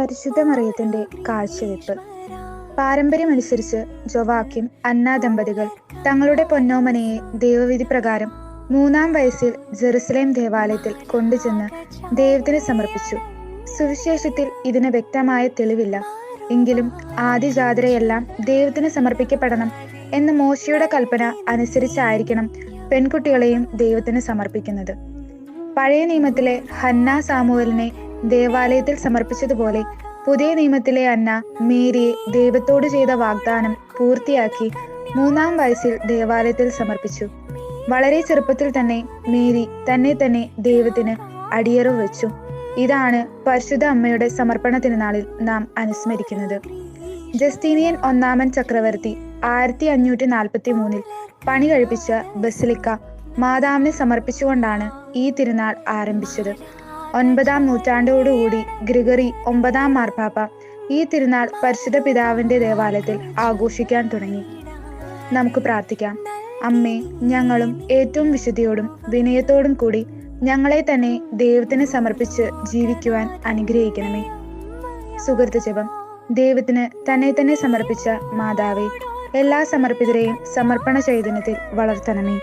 പരിശുദ്ധ മറിയത്തിന്റെ കാഴ്ചവെപ്പ്. പാരമ്പര്യമനുസരിച്ച് ജോവാക്യം, അന്ന ദമ്പതികൾ തങ്ങളുടെ പൊന്നോമനയെ ദൈവവിധി പ്രകാരം 3-ാം വയസ്സിൽ ജെറുസലേം ദേവാലയത്തിൽ കൊണ്ടുചെന്ന് ദൈവത്തിന് സമർപ്പിച്ചു. സുവിശേഷത്തിൽ ഇതിന് വ്യക്തമായ തെളിവില്ല. എങ്കിലും ആദ്യജാതരെയെല്ലാം ദൈവത്തിന് സമർപ്പിക്കപ്പെടണം എന്ന മോശയുടെ കൽപ്പന അനുസരിച്ചായിരിക്കണം പെൺകുട്ടികളെയും ദൈവത്തിന് സമർപ്പിക്കുന്നത്. പഴയ നിയമത്തിലെ ഹന്ന സാമുവേലിനെ ദേവാലയത്തിൽ സമർപ്പിച്ചതുപോലെ പുതിയ നിയമത്തിലെ അന്ന മേരിയെ ദൈവത്തോട് ചെയ്ത വാഗ്ദാനം പൂർത്തിയാക്കി 3-ാം വയസ്സിൽ ദേവാലയത്തിൽ സമർപ്പിച്ചു. വളരെ ചെറുപ്പത്തിൽ തന്നെ മേരി തന്നെ ദൈവത്തിന് അടിയറവ് വെച്ചു. ഇതാണ് പരിശുദ്ധ അമ്മയുടെ സമർപ്പണ തിരുനാളിൽ നാം അനുസ്മരിക്കുന്നത്. ജസ്റ്റീനിയൻ 1-ാമൻ ചക്രവർത്തി 1543 പണി കഴിപ്പിച്ച ബസിലിക്ക മാതാവിനെ സമർപ്പിച്ചുകൊണ്ടാണ് ഈ തിരുനാൾ ആരംഭിച്ചത്. 9-ാം നൂറ്റാണ്ടോടുകൂടി ഗ്രിഗറി 9-ാം മാർപ്പാപ്പ ഈ തിരുനാൾ പരിശുദ്ധ പിതാവിന്റെ ദേവാലയത്തിൽ ആഘോഷിക്കാൻ തുടങ്ങി. നമുക്ക് പ്രാർത്ഥിക്കാം. അമ്മേ, ഞങ്ങളും ഏറ്റവും വിശുദ്ധിയോടും വിനയത്തോടും കൂടി ഞങ്ങളെ തന്നെ ദൈവത്തിന് സമർപ്പിച്ച് ജീവിക്കുവാൻ അനുഗ്രഹിക്കണമേ. സുഹൃത്ത് ജപം. ദൈവത്തിന് തന്നെ സമർപ്പിച്ച മാതാവേ, എല്ലാ സമർപ്പിതരെയും സമർപ്പണ ചൈതന്യത്തിൽ വളർത്തണമേ.